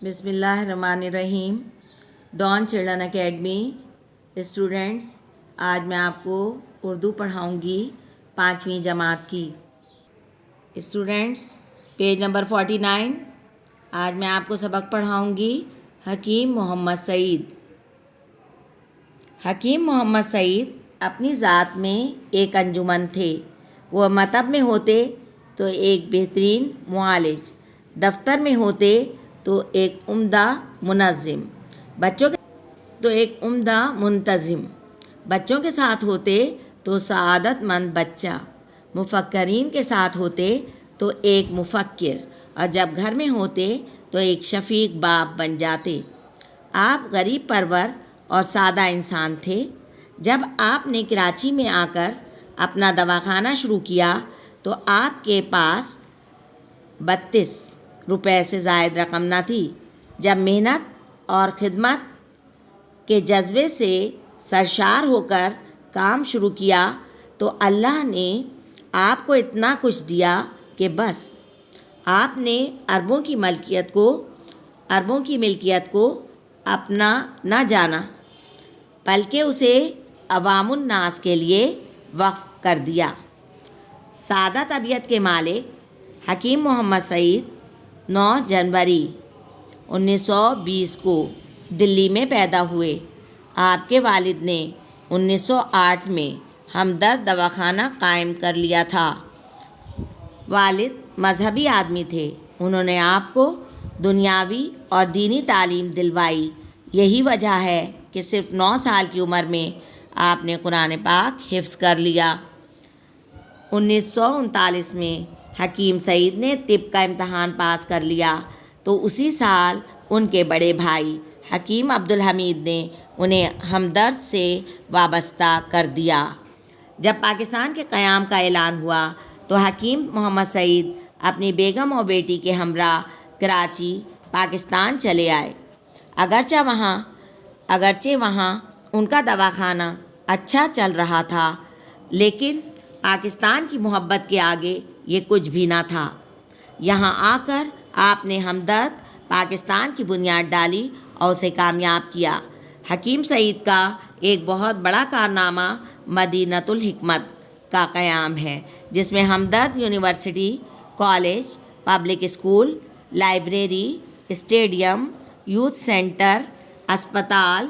بسم اللہ الرحمن الرحیم. ڈان چلڈرن اکیڈمی اسٹوڈنٹس، آج میں آپ کو اردو پڑھاؤں گی 5ویں جماعت کی. Students, page number 49. آج میں آپ کو سبق پڑھاؤں گی حکیم محمد سعید. حکیم محمد سعید اپنی ذات میں ایک انجمن تھے. وہ مکتب میں ہوتے تو ایک بہترین معالج، دفتر میں ہوتے تو ایک عمدہ منظم، بچوں کے ساتھ ہوتے تو سعادت مند بچہ، مفکرین کے ساتھ ہوتے تو ایک مفکر، اور جب گھر میں ہوتے تو ایک شفیق باپ بن جاتے. آپ غریب پرور اور سادہ انسان تھے. جب آپ نے کراچی میں آ کر اپنا دواخانہ شروع کیا تو آپ کے پاس 32 روپے سے زائد رقم نہ تھی. جب محنت اور خدمت کے جذبے سے سرشار ہو کر کام شروع کیا تو اللہ نے آپ کو اتنا کچھ دیا کہ بس. آپ نے اربوں کی ملکیت کو اپنا نہ جانا، بلکہ اسے عوام الناس کے لیے وقف کر دیا. سادہ طبیعت کے مالک حکیم محمد سعید 9 جنوری 1920 کو دلی میں پیدا ہوئے. آپ کے والد نے 1908 میں ہمدرد دواخانہ قائم کر لیا تھا. والد مذہبی آدمی تھے. انہوں نے آپ کو دنیاوی اور دینی تعلیم دلوائی. یہی وجہ ہے کہ صرف 9 سال کی عمر میں آپ نے قرآن پاک حفظ کر لیا. 1939 میں حکیم سعید نے طب کا امتحان پاس کر لیا تو اسی سال ان کے بڑے بھائی حکیم عبدالحمید نے انہیں ہمدرد سے وابستہ کر دیا. جب پاکستان کے قیام کا اعلان ہوا تو حکیم محمد سعید اپنی بیگم اور بیٹی کے ہمراہ کراچی پاکستان چلے آئے. اگرچہ وہاں ان کا دواخانہ اچھا چل رہا تھا، لیکن پاکستان کی محبت کے آگے یہ کچھ بھی نہ تھا. یہاں آ کر آپ نے ہمدرد پاکستان کی بنیاد ڈالی اور اسے کامیاب کیا. حکیم سعید کا ایک بہت بڑا کارنامہ مدینۃ الحکمت کا قیام ہے، جس میں Hamdard university, college, public school, library, stadium, youth centre, اسپتال،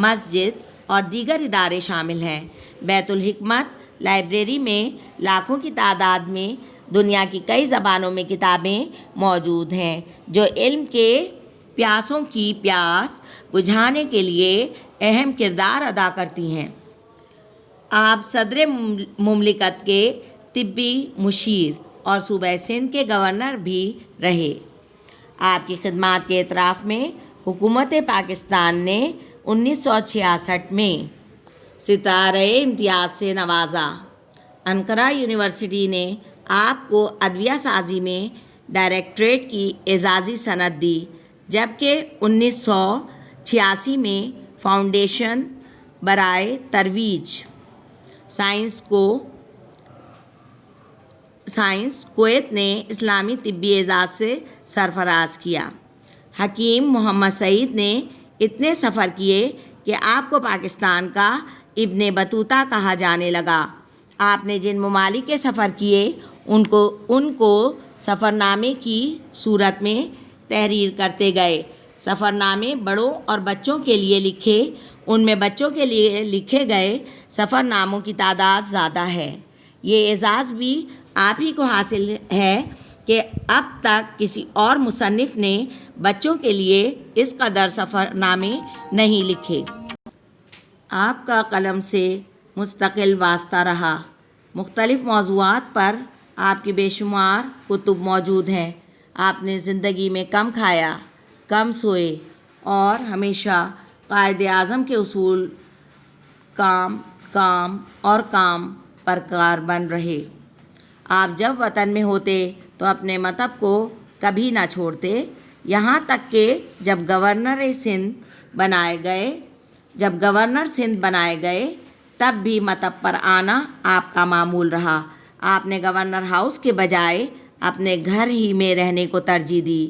مسجد اور دیگر ادارے شامل ہیں. بیت الحکمت لائبریری میں لاکھوں کی تعداد میں دنیا کی کئی زبانوں میں کتابیں موجود ہیں جو علم کے پیاسوں کی پیاس بجھانے کے لیے اہم کردار ادا کرتی ہیں. آپ صدر مملکت کے طبی مشیر اور صوبہ سندھ کے گورنر بھی رہے. آپ کی خدمات کے اعتراف میں حکومت پاکستان نے 1966 میں ستارہ امتیاز سے نوازا. انقرہ یونیورسٹی نے آپ کو ادویہ سازی میں ڈائریکٹریٹ کی اعزازی سند دی، جبکہ 1986 میں فاؤنڈیشن برائے ترویج سائنس کویت نے اسلامی طبی اعزاز سے سرفراز کیا. حکیم محمد سعید نے اتنے سفر کیے کہ آپ کو پاکستان کا ابن بطوطہ کہا جانے لگا. آپ نے جن ممالک کے سفر کیے ان کو سفر نامے کی صورت میں تحریر کرتے گئے. سفر نامے بڑوں اور بچوں کے لیے لکھے. ان میں بچوں کے لیے لکھے گئے سفر ناموں کی تعداد زیادہ ہے. یہ اعزاز بھی آپ ہی کو حاصل ہے کہ اب تک کسی اور مصنف نے بچوں کے لیے اس قدر سفر نامے نہیں لکھے. آپ کا قلم سے مستقل واسطہ رہا. مختلف موضوعات پر آپ کی بے شمار کتب موجود ہیں. آپ نے زندگی میں کم کھایا، کم سوئے اور ہمیشہ قائد اعظم کے اصول کام پر کاربند رہے. آپ جب وطن میں ہوتے تو اپنے مکتب کو کبھی نہ چھوڑتے، یہاں تک کہ جب گورنر سندھ بنائے گئے تب بھی مکتب پر آنا آپ کا معمول رہا. آپ نے گورنر ہاؤس کے بجائے اپنے گھر ہی میں رہنے کو ترجیح دی.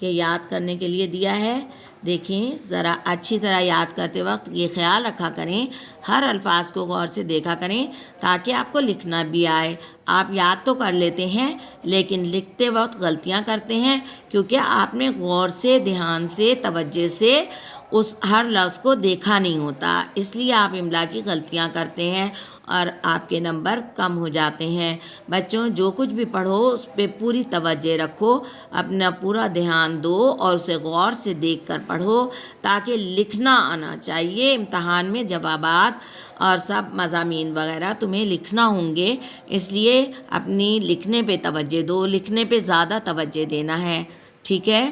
یہ یاد کرنے کے لیے دیا ہے۔ دیکھیں ذرا اچھی طرح یاد کرتے وقت یہ خیال رکھا کریں، ہر الفاظ کو غور سے دیکھا کریں تاکہ آپ کو لکھنا بھی آئے۔ آپ یاد تو کر لیتے ہیں لیکن لکھتے وقت غلطیاں کرتے ہیں کیونکہ آپ نے غور سے، دھیان سے، توجہ سے اس ہر لفظ کو دیکھا نہیں ہوتا، اس لیے آپ املا کی غلطیاں کرتے ہیں اور آپ کے نمبر کم ہو جاتے ہیں۔ بچوں جو کچھ بھی پڑھو اس پہ پوری توجہ رکھو، اپنا پورا دھیان دو اور اسے غور سے دیکھ کر پڑھو تاکہ لکھنا آنا چاہیے۔ امتحان میں جوابات اور سب مضامین وغیرہ تمہیں لکھنا ہوں گے، اس لیے اپنی لکھنے پہ توجہ دو، لکھنے پہ زیادہ توجہ دینا ہے، ٹھیک ہے؟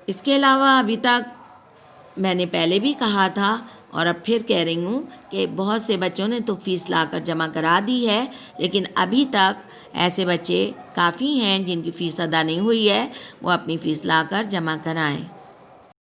اس کے علاوہ ابھی تک میں نے پہلے بھی کہا تھا اور اب پھر کہہ رہی ہوں کہ بہت سے بچوں نے تو فیس لا کر جمع کرا دی ہے، لیکن ابھی تک ایسے بچے کافی ہیں جن کی فیس ادا نہیں ہوئی ہے، وہ اپنی فیس لا کر جمع کرائیں۔